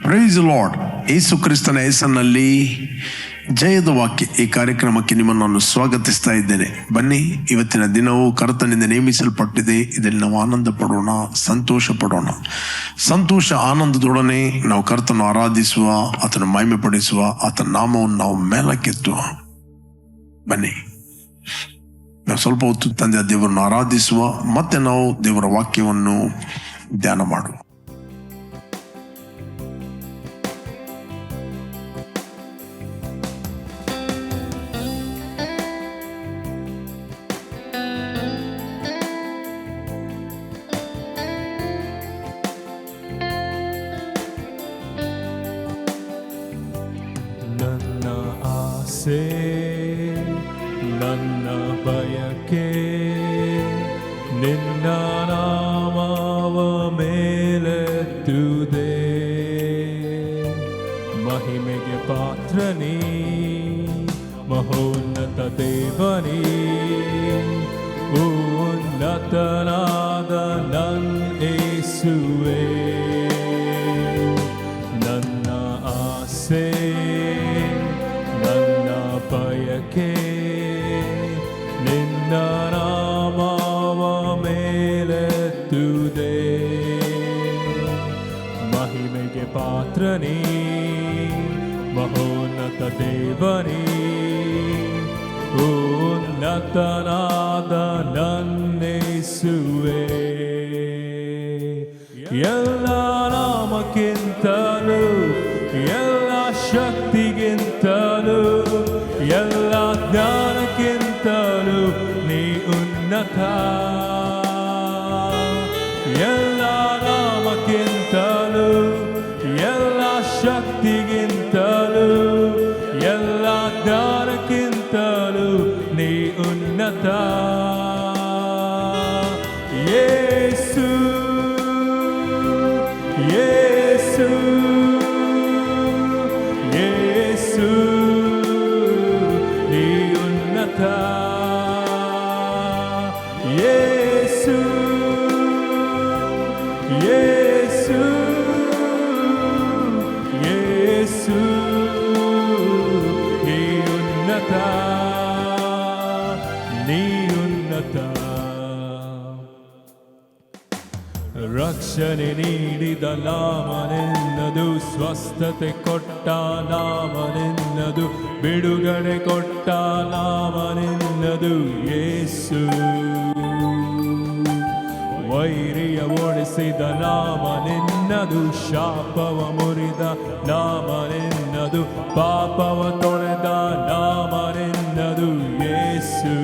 Price lord. ಯೇಸು ಕ್ರಿಸ್ತನ ಹೆಸರಿನಲ್ಲಿ ಜಯದ ವಾಕ್ಯ ಈ ಕಾರ್ಯಕ್ರಮಕ್ಕೆ ನಿಮ್ಮನ್ನು ನಾನು ಸ್ವಾಗತಿಸ್ತಾ ಇದ್ದೇನೆ. ಬನ್ನಿ, ಇವತ್ತಿನ ದಿನವು ಕರ್ತನಿಂದ ನೇಮಿಸಲ್ಪಟ್ಟಿದೆ. ಇದರಲ್ಲಿ ನಾವು ಆನಂದ ಪಡೋಣ, ಸಂತೋಷ ಪಡೋಣ. ಸಂತೋಷ ಆನಂದದೊಡನೆ ನಾವು ಕರ್ತನ ಆರಾಧಿಸುವ, ಆತನ ಮಹಿಮೆ ಪಡಿಸುವ, ಆತನ ನಾಮವನ್ನು ನಾವು ಮೇಲಕ್ಕೆತ್ತುವ. ಬನ್ನಿ, ನಾವು ಸ್ವಲ್ಪ ಹೊತ್ತು ತಂದೆ ದೇವರನ್ನು ಆರಾಧಿಸುವ, ಮತ್ತೆ ನಾವು ದೇವರ ವಾಕ್ಯವನ್ನು ಧ್ಯಾನ ಮಾಡುವ. ನನ್ನ ಆಸೆ, ನನ್ನ ಬಯಕೆ ನಿನ್ನ ನಾಮವ ಮೇಲೆತ್ತುದೆ. ಮಹಿಮೆಗೆ ಪಾತ್ರನೇ, ಮಹೋನ್ನತ ದೇವನೇ, ಉನ್ನತನಾದ ನನ್ನ ಯೇಸುವೇ. ನನ್ನ ಆಸೆ, ನನ್ನ ಬಯಕೆ ನಿನ್ನ ನಾಮವ ಮೇಲೆತ್ತುದೆ. ಮಹಿಮೆಗೆ ಪಾತ್ರನೇ, ಮಹೋನ್ನತ ದೇವನೇ, ಉನ್ನತನಾದ ನನ್ನ ಯೇಸುವೇ. ಎಲ್ಲ ನಾಮಕ್ಕಿಂತಲೂ, ಎಲ್ಲ ಶಕ್ತಿಗಿಂತಲೂ, ಎಲ್ಲ ಜ್ಞಾನಕ್ಕಿಂತಲೂ ನೀ ಉನ್ನತ. ಎಲ್ಲ ನಾಮಕ್ಕಿಂತಲೂ, ಎಲ್ಲ ಶಕ್ತಿಗಿಂತಲೂ, ಎಲ್ಲ ಜ್ಞಾನಕ್ಕಿಂತಲೂ ನೀ ಉನ್ನತ. ಯೇಸು, ಯೇಸು, ಯೇಸು ನೀ ಉನ್ನತ. ಯೇಸು, ಯೇಸು, ಯೇಸು ನೀ ಉನ್ನತ, ನೀ ಉನ್ನತ. ರಕ್ಷಣೆ ನೀಡಿದ ನಾಮನೆನ್ನದು, ಸ್ವಸ್ಥತೆ ಕೊಟ್ಟ ನಾಮನೆನ್ನದು, ಬಿಡುಗಡೆ ಕೊಟ್ಟ ನಾಮನೆನ್ನದು ಯೇಸು. ವೈರಿಯ ಓಡಿಸಿದ ನಾಮನೆನ್ನದು, ಶಾಪವ ಮುರಿದ ನಾಮನೆನ್ನದು, ಪಾಪವ ತೊಳೆದ ನಾಮನೆನ್ನದು ಯೇಸು.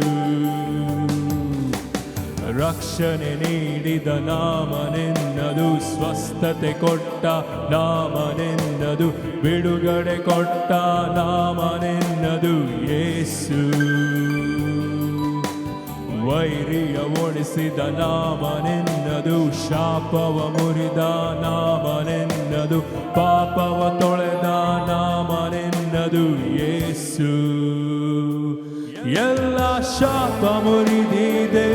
ರಕ್ಷಣೆ ನೀಡಿದ ನಾಮನೆನ್ನದು, ಸ್ವಸ್ಥತೆ ಕೊಟ್ಟ ನಾಮನೆನ್ನದು, ಬಿಡುಗಡೆ ಕೊಟ್ಟ ನಾಮನೆನ್ನದು ಯೇಸು. ವೈರಿಯ ಓಡಿಸಿದ ನಾಮನೆನ್ನದು, ಶಾಪವ ಮುರಿದ ನಾಮನೆನ್ನದು, ಪಾಪವ ತೊಳೆದ ನಾಮನೆನ್ನದು ಯೇಸು. ಎಲ್ಲ ಶಾಪ ಮುರಿದಿದೆ,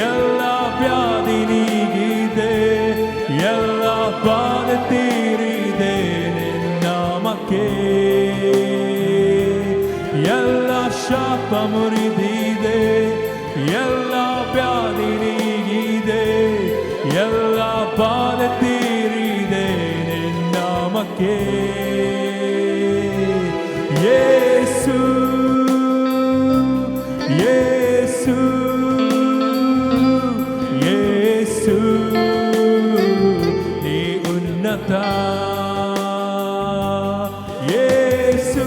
ಎಲ್ಲ ವ್ಯಾಧಿ ನೀಗಿದೆ, ಎಲ್ಲ ಬಾಧೆ ತೀರಿದೆ ನಿನ್ನಾಮಕ್ಕೆ. ಎಲ್ಲ ಶಾಪ ಮುರಿದಿದೆ, ಎಲ್ಲ ವ್ಯಾಧಿ ನೀಗಿದೆ, ಎಲ್ಲ ಬಾಧೆ ತೀರಿದೆ ನಿನ್ನಾಮಕ್ಕೆ. ಯೇಸು, ಯೇಸು, ಯೇಸು ನೀ ಉನ್ನತ. ಯೇಸು,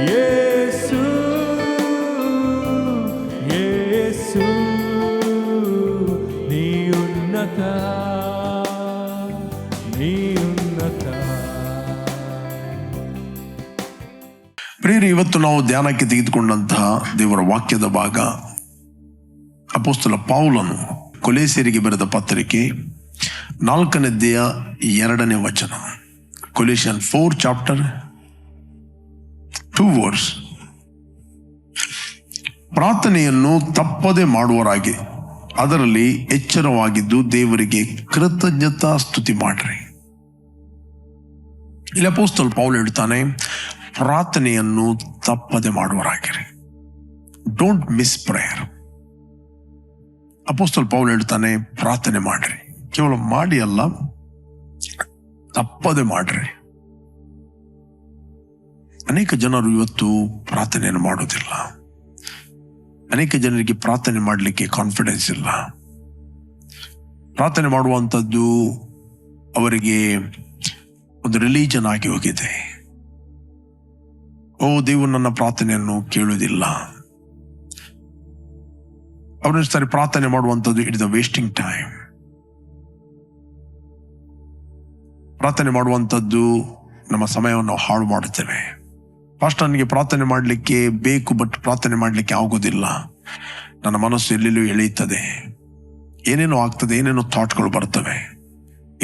ಯೇಸು, ಯೇಸು ನೀ ಉನ್ನತ, ನೀ ಉನ್ನತ. ಪ್ರಿಯರೇ, ಇವತ್ತು ನಾವು ಧ್ಯಾನಕ್ಕೆ ತೆಗೆದುಕೊಂಡಂತಹ ದೇವರ ವಾಕ್ಯದ ಭಾಗ ಅಪೊಸ್ತಲ ಪೌಲನು ಕೊಲೊಸ್ಸೆಯರಿಗೆ ಬರೆದ ಪತ್ರಿಕೆ 4ನೇ ಅಧ್ಯಾಯ 2ನೇ ವಚನ. ಕೊಲೊಸಿಯನ್ಸ್ 4 ಚಾಪ್ಟರ್ 2 ವರ್ಸ್. ಪ್ರಾರ್ಥನೆಯನ್ನು ತಪ್ಪದೆ ಮಾಡುವರಾಗಿ ಅದರಲ್ಲಿ ಎಚ್ಚರವಾಗಿದ್ದು ದೇವರಿಗೆ ಕೃತಜ್ಞತಾ ಸ್ತುತಿ ಮಾಡ್ರಿ. ಇಲ್ಲಿ ಅಪೊಸ್ತಲ ಪೌಲ್ ಹೇಳ್ತಾನೆ, ಪ್ರಾರ್ಥನೆಯನ್ನು ತಪ್ಪದೆ ಮಾಡುವರಾಗಿರಿ. Don't miss prayer. ಅಪೊಸ್ತಲ ಪೌಲ್ ಹೇಳ್ತಾನೆ, ಪ್ರಾರ್ಥನೆ ಮಾಡ್ರಿ. ಕೇವಲ ಮಾಡಿ ಅಲ್ಲ, ತಪ್ಪದೆ ಮಾಡ್ರಿ. ಅನೇಕ ಜನರು ಇವತ್ತು ಪ್ರಾರ್ಥನೆಯನ್ನು ಮಾಡೋದಿಲ್ಲ. ಅನೇಕ ಜನರಿಗೆ ಪ್ರಾರ್ಥನೆ ಮಾಡಲಿಕ್ಕೆ ಕಾನ್ಫಿಡೆನ್ಸ್ ಇಲ್ಲ. ಪ್ರಾರ್ಥನೆ ಮಾಡುವಂಥದ್ದು ಅವರಿಗೆ ಒಂದು ರಿಲಿಜನ್ ಆಗಿ ಹೋಗಿದೆ. ದೇವರು ನನ್ನ ಪ್ರಾರ್ಥನೆಯನ್ನು ಕೇಳುವುದಿಲ್ಲ. ಅವರಿಸ್ತಾರೆ ಪ್ರಾರ್ಥನೆ ಮಾಡುವಂಥದ್ದು it is a wasting time. ಪ್ರಾರ್ಥನೆ ಮಾಡುವಂಥದ್ದು ನಮ್ಮ ಸಮಯವನ್ನು ಹಾಳು ಮಾಡುತ್ತೇವೆ. ಫಸ್ಟ್ ನನಗೆ ಪ್ರಾರ್ಥನೆ ಮಾಡಲಿಕ್ಕೆ ಬೇಕು, ಬಟ್ ಪ್ರಾರ್ಥನೆ ಮಾಡಲಿಕ್ಕೆ ಆಗೋದಿಲ್ಲ. ನನ್ನ ಮನಸ್ಸು ಎಲ್ಲೆಲ್ಲೂ ಎಳೆಯುತ್ತದೆ, ಏನೇನೋ ಆಗ್ತದೆ, ಏನೇನೋ ಥಾಟ್ಗಳು ಬರ್ತವೆ,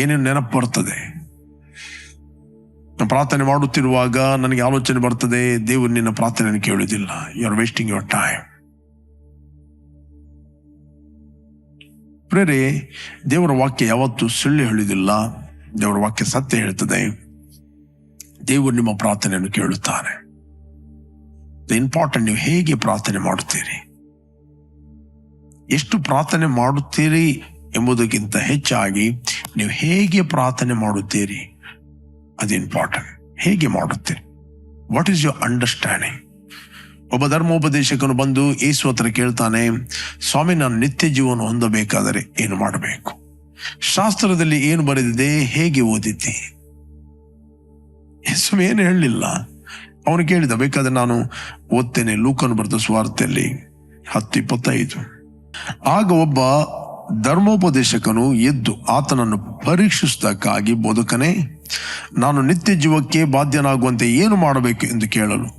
ಏನೇನು ನೆನಪು ಬರ್ತದೆ. ನಾನು ಪ್ರಾರ್ಥನೆ ಮಾಡುತ್ತಿರುವಾಗ ನನಗೆ ಆಲೋಚನೆ ಬರ್ತದೆ, ದೇವರು ನಿನ್ನ ಪ್ರಾರ್ಥನೆಯನ್ನು ಕೇಳುವುದಿಲ್ಲ. You are wasting your time. Prayer, ದೇವರ ವಾಕ್ಯ ಯಾವತ್ತೂ ಸುಳ್ಳು ಹೇಳುವುದಿಲ್ಲ. ದೇವರ ವಾಕ್ಯ ಸತ್ಯ ಹೇಳ್ತದೆ. ದೇವರು ನಿಮ್ಮ ಪ್ರಾರ್ಥನೆಯನ್ನು ಕೇಳುತ್ತಾನೆ. ಇಂಪಾರ್ಟೆಂಟ್, ನೀವು ಹೇಗೆ ಪ್ರಾರ್ಥನೆ ಮಾಡುತ್ತೀರಿ, ಎಷ್ಟು ಪ್ರಾರ್ಥನೆ ಮಾಡುತ್ತೀರಿ ಎಂಬುದಕ್ಕಿಂತ ಹೆಚ್ಚಾಗಿ ನೀವು ಹೇಗೆ ಪ್ರಾರ್ಥನೆ ಮಾಡುತ್ತೀರಿ ಅದು ಇಂಪಾರ್ಟೆಂಟ್. ಹೇಗೆ ಮಾಡುತ್ತೀರಿ, ವಾಟ್ ಈಸ್ ಯುವರ್ ಅಂಡರ್ಸ್ಟ್ಯಾಂಡಿಂಗ್. ಒಬ್ಬ ಧರ್ಮೋಪದೇಶಕನು ಬಂದು ಯೇಸು ಹತ್ರ ಕೇಳ್ತಾನೆ, ಸ್ವಾಮಿ, ನಾನು ನಿತ್ಯ ಜೀವನ ಹೊಂದಬೇಕಾದರೆ ಏನು ಮಾಡಬೇಕು? ಶಾಸ್ತ್ರದಲ್ಲಿ ಏನು ಬರೆದಿದೆ, ಹೇಗೆ ಓದಿದ್ದಿ? ಯೇಸು ಏನು ಹೇಳಲಿಲ್ಲ. ಅವನು ಕೇಳಿದ, ಬೇಕಾದ್ರೆ ನಾನು ಓದ್ತೇನೆ, ಲೂಕನು ಬರೆದ ಸುವಾರ್ತೆಯಲ್ಲಿ 10:25. ಆಗ ಒಬ್ಬ ಧರ್ಮೋಪದೇಶಕನು ಎದ್ದು ಆತನನ್ನು ಪರೀಕ್ಷಿಸುವುದಕ್ಕಾಗಿ, ಬೋಧಕನೇ, ನಾನು ನಿತ್ಯ ಜೀವಕ್ಕೆ ಬಾಧ್ಯನಾಗುವಂತೆ ಏನು ಮಾಡಬೇಕು ಎಂದು ಕೇಳಲು.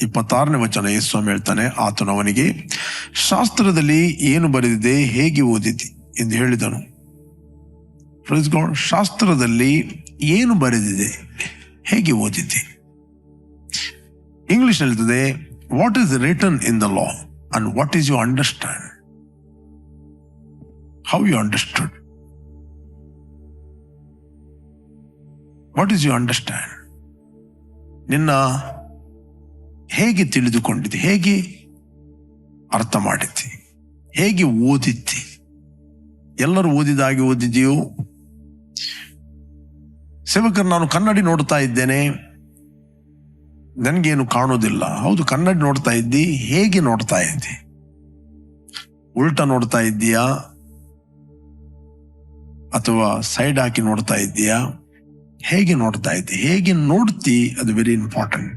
26ನೇ ವಚನ, ಯೇಸು ಹೇಳ್ತಾನೆ, ಆತನು ಅವನಿಗೆ, ಶಾಸ್ತ್ರದಲ್ಲಿ ಏನು ಬರೆದಿದೆ, ಹೇಗೆ ಓದಿದ್ದಿ ಎಂದು ಹೇಳಿದನು. Praise God. ಶಾಸ್ತ್ರದಲ್ಲಿ ಏನು ಬರೆದಿದೆ, ಹೇಗೆ ಓದಿದ್ದಿ? ಇಂಗ್ಲಿಷ್ ಹೇಳ್ತದೆ, what is written in the law and what is you understand, how you understood, what is you understand. ನಿನ್ನ ಹೇಗೆ ತಿಳಿದುಕೊಂಡಿದ್ದಿ, ಹೇಗೆ ಅರ್ಥ ಮಾಡಿದ್ದಿ, ಹೇಗೆ ಓದಿದ್ದಿ? ಎಲ್ಲರೂ ಓದಿದಾಗಿ ಓದಿದೆಯೋ? ಸೇವಕರು, ನಾನು ಕನ್ನಡಿ ನೋಡ್ತಾ ಇದ್ದೇನೆ, ನನಗೇನು ಕಾಣೋದಿಲ್ಲ. ಹೌದು, ಕನ್ನಡಿ ನೋಡ್ತಾ ಇದ್ದಿ, ಹೇಗೆ ನೋಡ್ತಾ ಇದ್ದಿ? ಉಲ್ಟಾ ನೋಡ್ತಾ ಇದ್ದೀಯಾ ಅಥವಾ ಸೈಡ್ ಹಾಕಿ ನೋಡ್ತಾ ಇದ್ದೀಯಾ? ಹೇಗೆ ನೋಡ್ತಾ ಇದ್ದಿ? ಹೇಗೆ ನೋಡ್ತಿ ಅದು ವೆರಿ ಇಂಪಾರ್ಟೆಂಟ್.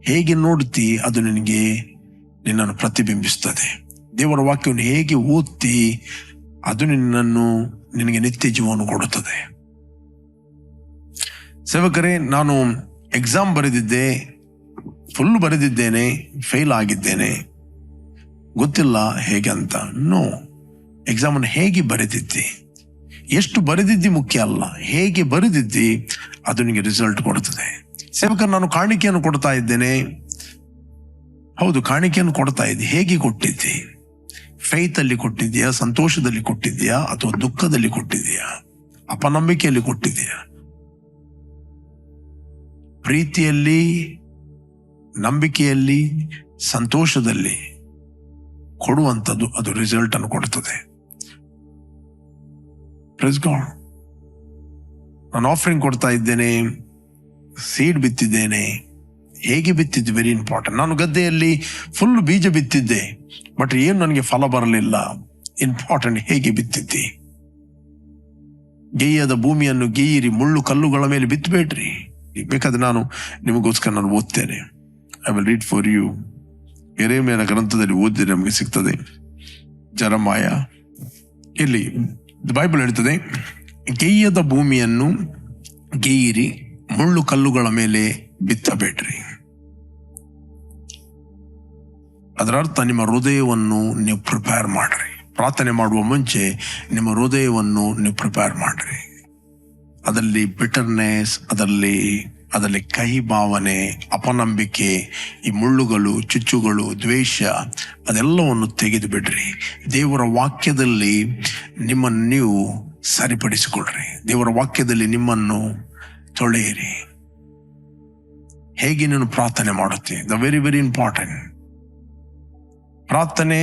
ಹೇಗೆ ನೋಡ್ತಿ ಅದು ನಿನ್ನನ್ನು ಪ್ರತಿಬಿಂಬಿಸ್ತದೆ. ದೇವರ ವಾಕ್ಯವನ್ನು ಹೇಗೆ ಓದ್ತಿ ಅದು ನಿನಗೆ ನಿತ್ಯ ಜೀವನ ಕೊಡುತ್ತದೆ. ಸೇವಕರೇ, ನಾನು ಎಕ್ಸಾಮ್ ಬರೆದಿದ್ದೆ, ಫುಲ್ ಬರೆದಿದ್ದೇನೆ, ಫೇಲ್ ಆಗಿದ್ದೇನೆ, ಗೊತ್ತಿಲ್ಲ ಹೇಗೆ ಅಂತ. ನೋ, ಎಕ್ಸಾಮನ್ನು ಹೇಗೆ ಬರೆದಿದ್ದಿ, ಎಷ್ಟು ಬರೆದಿದ್ದಿ ಮುಖ್ಯ ಅಲ್ಲ, ಹೇಗೆ ಬರೆದಿದ್ದಿ ಅದು ನಿನಗೆ ರಿಸಲ್ಟ್ ಕೊಡುತ್ತದೆ. ಸೇವಕರು, ನಾನು ಕಾಣಿಕೆಯನ್ನು ಕೊಡ್ತಾ ಇದ್ದೇನೆ. ಹೌದು, ಕಾಣಿಕೆಯನ್ನು ಕೊಡ್ತಾ ಇದ್ದಿ, ಹೇಗೆ ಕೊಟ್ಟಿದ್ದಿ? ಫೇತ್ ಅಲ್ಲಿ ಕೊಟ್ಟಿದ್ಯಾ, ಸಂತೋಷದಲ್ಲಿ ಕೊಟ್ಟಿದ್ಯಾ, ಅಥವಾ ದುಃಖದಲ್ಲಿ ಕೊಟ್ಟಿದ್ಯಾ, ಅಪನಂಬಿಕೆಯಲ್ಲಿ ಕೊಟ್ಟಿದ್ಯಾ? ಪ್ರೀತಿಯಲ್ಲಿ, ನಂಬಿಕೆಯಲ್ಲಿ, ಸಂತೋಷದಲ್ಲಿ ಕೊಡುವಂಥದ್ದು ಅದು ರಿಸಲ್ಟ್ ಅನ್ನು ಕೊಡುತ್ತದೆ. Praise God. ನಾನು ಆಫರಿಂಗ್ ಕೊಡ್ತಾ ಇದ್ದೇನೆ, ಸೀಡ್ ಬಿತ್ತಿದ್ದೇನೆ, ಹೇಗೆ ಬಿತ್ತಿದ್ದು ವೆರಿ ಇಂಪಾರ್ಟೆಂಟ್. ನಾನು ಗದ್ದೆಯಲ್ಲಿ ಫುಲ್ ಬೀಜ ಬಿತ್ತಿದ್ದೆ, ಬಟ್ ಏನು ನನಗೆ ಫಲ ಬರಲಿಲ್ಲ. ಇಂಪಾರ್ಟೆಂಟ್, ಹೇಗೆ ಬಿತ್ತಿದ್ದಿ? ಗೇಯದ ಭೂಮಿಯನ್ನು ಗೇಯಿರಿ, ಮುಳ್ಳು ಕಲ್ಲುಗಳ ಮೇಲೆ ಬಿತ್ತಬೇಡ್ರಿ. ಬೇಕಾದ್ರೆ ನಾನು ನಿಮಗೋಸ್ಕರ ನಾನು ಓದ್ತೇನೆ. I will read for you. ಯೆರೆಮೀಯನ ಗ್ರಂಥದಲ್ಲಿ ಓದಿದ್ರೆ ನಮಗೆ ಸಿಗ್ತದೆ. ಜೆರೆಮಾಯ, ಇಲ್ಲಿ ಬೈಬಲ್ ಹೇಳ್ತದೆ, ಗೇಯದ ಭೂಮಿಯನ್ನು ಗೇಯಿರಿ, ಮುಳ್ಳು ಕಲ್ಲುಗಳ ಮೇಲೆ ಬಿತ್ತಬೇಡ್ರಿ. ಅದರ ಅರ್ಥ, ನಿಮ್ಮ ಹೃದಯವನ್ನು ನೀವು ಪ್ರಿಪೇರ್ ಮಾಡ್ರಿ. ಪ್ರಾರ್ಥನೆ ಮಾಡುವ ಮುಂಚೆ ನಿಮ್ಮ ಹೃದಯವನ್ನು ನೀವು ಪ್ರಿಪೇರ್ ಮಾಡ್ರಿ. ಅದರಲ್ಲಿ ಬಿಟರ್ನೆಸ್, ಅದರಲ್ಲಿ ಅದರಲ್ಲಿ ಕಹಿ ಭಾವನೆ, ಅಪನಂಬಿಕೆ, ಈ ಮುಳ್ಳುಗಳು, ಚುಚ್ಚುಗಳು, ದ್ವೇಷ ಅದೆಲ್ಲವನ್ನು ತೆಗೆದು ಬಿಡ್ರಿ. ದೇವರ ವಾಕ್ಯದಲ್ಲಿ ನಿಮ್ಮನ್ನು ನೀವು ಸರಿಪಡಿಸಿಕೊಳ್ರಿ. ದೇವರ ವಾಕ್ಯದಲ್ಲಿ ನಿಮ್ಮನ್ನು ತೊಳೆಯಿರಿ. ಹೇಗೆ ನೀನು ಪ್ರಾರ್ಥನೆ ಮಾಡುತ್ತೆ, ದ ವೆರಿ ವೆರಿ ಇಂಪಾರ್ಟೆಂಟ್. ಪ್ರಾರ್ಥನೆ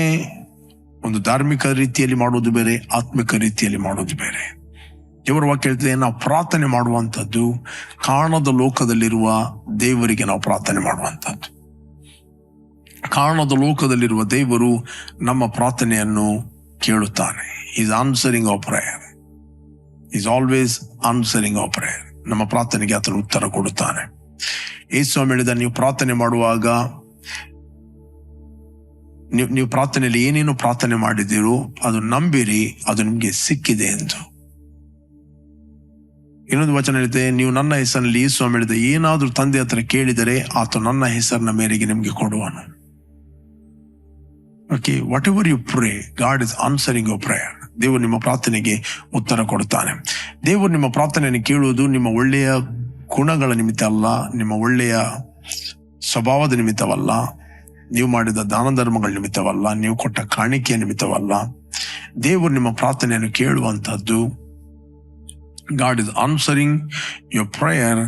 ಒಂದು ಧಾರ್ಮಿಕ ರೀತಿಯಲ್ಲಿ ಮಾಡೋದು ಬೇರೆ, ಆತ್ಮಿಕ ರೀತಿಯಲ್ಲಿ ಮಾಡೋದು ಬೇರೆ. ದೇವರ ವಾಕ್ಯ ಹೇಳ್ತದೆ, ನಾವು ಪ್ರಾರ್ಥನೆ ಮಾಡುವಂಥದ್ದು ಕಾಣದ ಲೋಕದಲ್ಲಿರುವ ದೇವರಿಗೆ ನಾವು ಪ್ರಾರ್ಥನೆ ಮಾಡುವಂಥದ್ದು. ಕಾಣದ ಲೋಕದಲ್ಲಿರುವ ದೇವರು ನಮ್ಮ ಪ್ರಾರ್ಥನೆಯನ್ನು ಕೇಳುತ್ತಾನೆ. Is answering our prayer, is always answering our prayer. ನಮ್ಮ ಪ್ರಾರ್ಥನೆಗೆ ಆತನು ಉತ್ತರ ಕೊಡುತ್ತಾನೆ. ಯೇಸು ಹೇಳಿದ, ನೀವು ಪ್ರಾರ್ಥನೆ ಮಾಡುವಾಗ ನೀವು ಪ್ರಾರ್ಥನೆಯಲ್ಲಿ ಏನೇನು ಪ್ರಾರ್ಥನೆ ಮಾಡಿದ್ದೀರೋ ಅದು ನಂಬಿರಿ, ಅದು ನಿಮ್ಗೆ ಸಿಕ್ಕಿದೆ ಎಂದು. ಇನ್ನೊಂದು ವಚನ ಹೇಳುತ್ತೆ, ನೀವು ನನ್ನ ಹೆಸರಿನಲ್ಲಿ, ಯೇಸು ಹೇಳಿದ, ಏನಾದ್ರೂ ತಂದೆ ಹತ್ರ ಕೇಳಿದರೆ ಆತ ನನ್ನ ಹೆಸರಿನ ಮೇರೆಗೆ ನಿಮ್ಗೆ ಕೊಡುವನು. Okay, whatever you pray, God is answering your prayer. ದೇವರು ನಿಮ್ಮ ಪ್ರಾರ್ಥನೆಗೆ ಉತ್ತರ ಕೊಡುತ್ತಾನೆ. ದೇವರು ನಿಮ್ಮ ಪ್ರಾರ್ಥನೆಯನ್ನು ಕೇಳುವುದು ನಿಮ್ಮ ಒಳ್ಳೆಯ ಗುಣಗಳ ನಿಮಿತ್ತ ಅಲ್ಲ, ನಿಮ್ಮ ಒಳ್ಳೆಯ ಸ್ವಭಾವದ ನಿಮಿತ್ತವಲ್ಲ, ನೀವು ಮಾಡಿದ ದಾನ ಧರ್ಮಗಳ ನಿಮಿತ್ತವಲ್ಲ, ನೀವು ಕೊಟ್ಟ ಕಾಣಿಕೆಯ ನಿಮಿತ್ತವಲ್ಲ. ದೇವರು ನಿಮ್ಮ ಪ್ರಾರ್ಥನೆಯನ್ನು ಕೇಳುವಂತಹದ್ದು, God is answering your prayer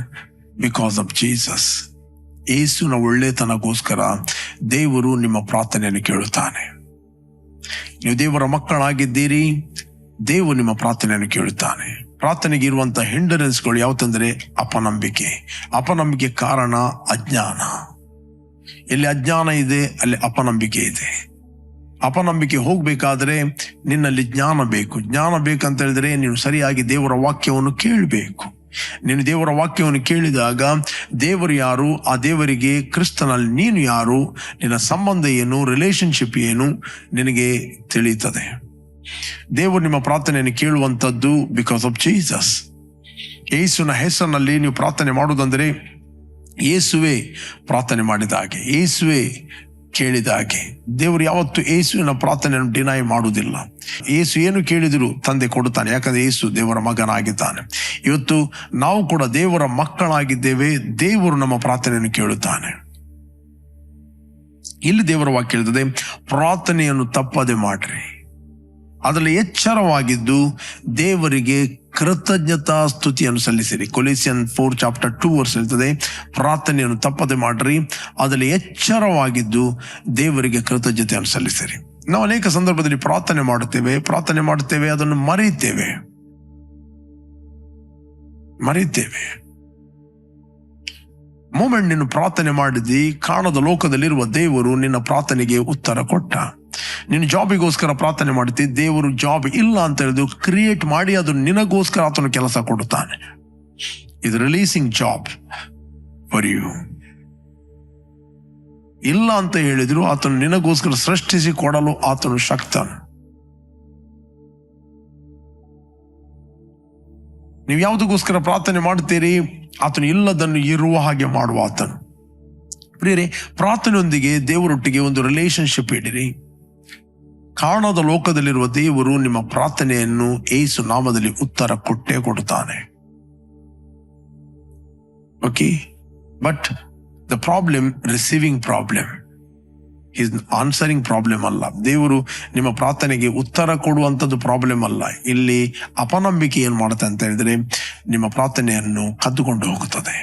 because of Jesus. ಯೇಸುವಿನ ಒಳ್ಳೆತನಗೋಸ್ಕರ ದೇವರು ನಿಮ್ಮ ಪ್ರಾರ್ಥನೆಯನ್ನು ಕೇಳುತ್ತಾನೆ. ನೀವು ದೇವರ ಮಕ್ಕಳಾಗಿದ್ದೀರಿ, ದೇವರು ನಿಮ್ಮ ಪ್ರಾರ್ಥನೆಯನ್ನು ಕೇಳುತ್ತಾನೆ. ಪ್ರಾರ್ಥನೆಗೆ ಇರುವಂತಹ ಹಿಂಡರೆನ್ಸ್ಗಳು ಯಾವತ್ತಂದ್ರೆ ಅಪನಂಬಿಕೆ. ಅಪನಂಬಿಕೆ ಕಾರಣ ಅಜ್ಞಾನ. ಎಲ್ಲಿ ಅಜ್ಞಾನ ಇದೆ ಅಲ್ಲಿ ಅಪನಂಬಿಕೆ ಇದೆ. ಅಪನಂಬಿಕೆ ಹೋಗ್ಬೇಕಾದ್ರೆ ನಿನ್ನಲ್ಲಿ ಜ್ಞಾನ ಬೇಕು. ಜ್ಞಾನ ಬೇಕಂತ ಹೇಳಿದ್ರೆ ನೀನು ಸರಿಯಾಗಿ ದೇವರ ವಾಕ್ಯವನ್ನು ಕೇಳಬೇಕು. ನೀನು ದೇವರ ವಾಕ್ಯವನ್ನು ಕೇಳಿದಾಗ ದೇವರು ಯಾರು, ಆ ದೇವರಿಗೆ ಕ್ರಿಸ್ತನಲ್ಲಿ ನೀನು ಯಾರು, ನಿನ್ನ ಸಂಬಂಧ ಏನು, ರಿಲೇಶನ್ಶಿಪ್ ಏನು ನಿನಗೆ ತಿಳಿಯುತ್ತದೆ. ದೇವರು ನಿಮ್ಮ ಪ್ರಾರ್ಥನೆಯನ್ನು ಕೇಳುವಂಥದ್ದು ಬಿಕಾಸ್ ಆಫ್ ಜೀಸಸ್. ಯೇಸುವಿನ ಹೆಸರಿನಲ್ಲಿ ನೀವು ಪ್ರಾರ್ಥನೆ ಮಾಡುವುದಂದ್ರೆ ಯೇಸುವೆ ಪ್ರಾರ್ಥನೆ ಮಾಡಿದ ಹಾಗೆ, ಯೇಸುವೆ ಕೇಳಿದ ಹಾಗೆ. ದೇವರು ಯಾವತ್ತು ಯೇಸುವಿನ ಪ್ರಾರ್ಥನೆಯನ್ನು ಡಿನೈ ಮಾಡುವುದಿಲ್ಲ. ಯೇಸು ಏನು ಕೇಳಿದ್ರು ತಂದೆ ಕೊಡುತ್ತಾನೆ, ಯಾಕಂದ್ರೆ ಯೇಸು ದೇವರ ಮಗನಾಗಿದ್ದಾನೆ. ಇವತ್ತು ನಾವು ಕೂಡ ದೇವರ ಮಕ್ಕಳಾಗಿದ್ದೇವೆ, ದೇವರು ನಮ್ಮ ಪ್ರಾರ್ಥನೆಯನ್ನು ಕೇಳುತ್ತಾನೆ. ಇಲ್ಲಿ ದೇವರ ವಾಕ್ಯ ಹೇಳ್ತದೆ, ಪ್ರಾರ್ಥನೆಯನ್ನು ತಪ್ಪದೆ ಮಾಡ್ರಿ, ಅದರಲ್ಲಿ ಎಚ್ಚರವಾಗಿದ್ದು ದೇವರಿಗೆ ಕೃತಜ್ಞತಾ ಸ್ತುತಿಯನ್ನು ಸಲ್ಲಿಸಿರಿ. ಕೊಲೋಸಿಯನ್ 4:2 ಹೇಳ್ತದೆ, ಪ್ರಾರ್ಥನೆಯನ್ನು ತಪ್ಪದೆ ಮಾಡ್ರಿ, ಅದರಲ್ಲಿ ಎಚ್ಚರವಾಗಿದ್ದು ದೇವರಿಗೆ ಕೃತಜ್ಞತೆಯನ್ನು ಸಲ್ಲಿಸಿರಿ. ನಾವು ಅನೇಕ ಸಂದರ್ಭದಲ್ಲಿ ಪ್ರಾರ್ಥನೆ ಮಾಡುತ್ತೇವೆ, ಅದನ್ನು ಮರೆಯುತ್ತೇವೆ. ಮೂಮೆಂಟ್ ನೀನು ಪ್ರಾರ್ಥನೆ ಮಾಡಿದಿ, ಕಾಣದ ಲೋಕದಲ್ಲಿರುವ ದೇವರು ನಿನ್ನ ಪ್ರಾರ್ಥನೆಗೆ ಉತ್ತರ ಕೊಟ್ಟ. ನೀನು ಜಾಬಿಗೋಸ್ಕರ ಪ್ರಾರ್ಥನೆ ಮಾಡ್ತಿ, ದೇವರು ಜಾಬ್ ಇಲ್ಲ ಅಂತ ಹೇಳಿದ್ರು ಕ್ರಿಯೇಟ್ ಮಾಡಿ ಅದು ನಿನಗೋಸ್ಕರ ಆತನು ಕೆಲಸ ಕೊಡುತ್ತಾನೆ. ಇದು ರಿಲೀಸಿಂಗ್ ಜಾಬ್ ಫಾರ್ ಯು. ಇಲ್ಲ ಅಂತ ಹೇಳಿದ್ರು ಆತನು ನಿನಗೋಸ್ಕರ ಸೃಷ್ಟಿಸಿ ಕೊಡಲು ಆತನು ಶಕ್ತನು. ನೀವು ಯಾವುದಕ್ಕೋಸ್ಕರ ಪ್ರಾರ್ಥನೆ ಮಾಡ್ತೀರಿ, ಆತನು ಇಲ್ಲದನ್ನು ಇರುವ ಹಾಗೆ ಮಾಡುವ ಆತನು. ಪ್ರಿಯರೇ, ಪ್ರಾರ್ಥನೆಯೊಂದಿಗೆ ದೇವರೊಟ್ಟಿಗೆ ಒಂದು ರಿಲೇಶನ್ಶಿಪ್ ಇಡಿರಿ. ಕಾಣದ ಲೋಕದಲ್ಲಿರುವ ದೇವರು ನಿಮ್ಮ ಪ್ರಾರ್ಥನೆಯನ್ನು ಯೇಸು ನಾಮದಲ್ಲಿ ಉತ್ತರ ಕೊಟ್ಟೇ ಕೊಡುತ್ತಾನೆ. Okay, but the problem receiving problem, is answering problem ಅಲ್ಲ. ದೇವರು ನಿಮ್ಮ ಪ್ರಾರ್ಥನೆಗೆ ಉತ್ತರ ಕೊಡುವಂಥದ್ದು ಪ್ರಾಬ್ಲಮ್ ಅಲ್ಲ. ಇಲ್ಲಿ ಅಪನಂಬಿಕೆ ಏನ್ ಮಾಡುತ್ತೆ ಅಂತ ಹೇಳಿದ್ರೆ ನಿಮ್ಮ ಪ್ರಾರ್ಥನೆಯನ್ನು ಕದ್ದುಕೊಂಡು ಹೋಗುತ್ತದೆ.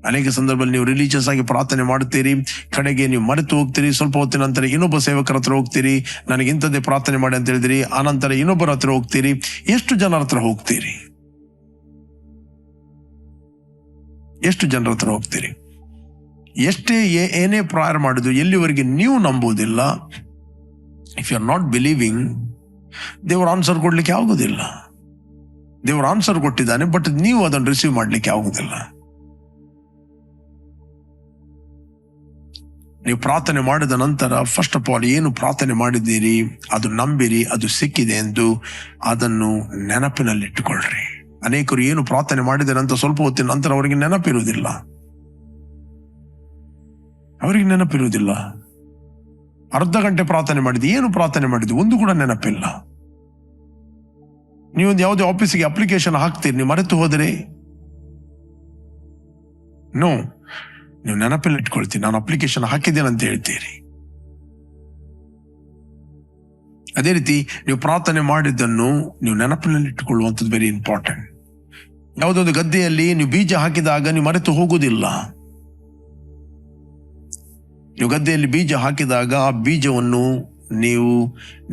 ಅನೇಕ ಸಂದರ್ಭದಲ್ಲಿ ನೀವು ರಿಲೀಜಿಯಸ್ ಆಗಿ ಪ್ರಾರ್ಥನೆ ಮಾಡುತ್ತೀರಿ, ಕಡೆಗೆ ನೀವು ಮರೆತು ಹೋಗ್ತೀರಿ. ಸ್ವಲ್ಪ ಹೊತ್ತಿನ ನಂತರ ಇನ್ನೊಬ್ಬ ಸೇವಕರ ಹತ್ರ ಹೋಗ್ತೀರಿ, ನನಗೆ ಇಂಥದ್ದೇ ಪ್ರಾರ್ಥನೆ ಮಾಡಿ ಅಂತ ಹೇಳಿದಿರಿ. ಆನಂತರ ಇನ್ನೊಬ್ಬರ ಹತ್ರ ಹೋಗ್ತೀರಿ. ಎಷ್ಟು ಜನರ ಹತ್ರ ಹೋಗ್ತೀರಿ? ಎಷ್ಟೇ ಏನೇ ಪ್ರಾಯರ್ ಮಾಡಿದ್ರು ಎಲ್ಲಿವರೆಗೆ ನೀವು ನಂಬುವುದಿಲ್ಲ, if you are not believing, ದೇವರು ಆನ್ಸರ್ ಕೊಡ್ಲಿಕ್ಕೆ ಆಗುದಿಲ್ಲ. ದೇವರು ಆನ್ಸರ್ ಕೊಟ್ಟಿದ್ದಾನೆ, ಬಟ್ ನೀವು ಅದನ್ನು ರಿಸೀವ್ ಮಾಡ್ಲಿಕ್ಕೆ ಆಗುದಿಲ್ಲ. ನೀವು ಪ್ರಾರ್ಥನೆ ಮಾಡಿದ ನಂತರ ಫಸ್ಟ್ ಆಫ್ ಆಲ್ ಏನು ಪ್ರಾರ್ಥನೆ ಮಾಡಿದ್ದೀರಿ ಅದು ನಂಬಿರಿ, ಅದು ಸಿಕ್ಕಿದೆ ಎಂದು ಅದನ್ನು ನೆನಪಿನಲ್ಲಿಟ್ಟುಕೊಳ್ಳ್ರಿ. ಅನೇಕರು ಏನು ಪ್ರಾರ್ಥನೆ ಮಾಡಿದರೆ ಅಂತ ಸ್ವಲ್ಪ ಹೊತ್ತಿನ ನಂತರ ಅವರಿಗೆ ನೆನಪಿರುವುದಿಲ್ಲ. ಅರ್ಧ ಗಂಟೆ ಪ್ರಾರ್ಥನೆ ಮಾಡಿದ್ದು, ಏನು ಪ್ರಾರ್ಥನೆ ಮಾಡಿದ್ದು ಒಂದು ಕೂಡ ನೆನಪಿಲ್ಲ. ನೀವೊಂದು ಯಾವುದೇ ಆಫೀಸಿಗೆ ಅಪ್ಲಿಕೇಶನ್ ಹಾಕ್ತೀರಿ, ನೀವು ಮರೆತು ಹೋದರೆ ನೋ, ನೀವು ನೆನಪಲ್ಲಿ ಇಟ್ಕೊಳ್ತೀರಿ. ನಾನು ಅಪ್ಲಿಕೇಶನ್ ಹಾಕಿದ್ದೇನೆ ಅಂತ ಹೇಳ್ತೀರಿ. ಅದೇ ರೀತಿ ನೀವು ಪ್ರಾರ್ಥನೆ ಮಾಡಿದ್ದನ್ನು ನೀವು ನೆನಪಿನಲ್ಲಿ ಇಟ್ಟುಕೊಳ್ಳುವಂಥದ್ದು ವೆರಿ ಇಂಪಾರ್ಟೆಂಟ್. ಯಾವುದೊಂದು ಗದ್ದೆಯಲ್ಲಿ ನೀವು ಬೀಜ ಹಾಕಿದಾಗ ನೀವು ಮರೆತು ಹೋಗುವುದಿಲ್ಲ. ನೀವು ಗದ್ದೆಯಲ್ಲಿ ಬೀಜ ಹಾಕಿದಾಗ ಆ ಬೀಜವನ್ನು ನೀವು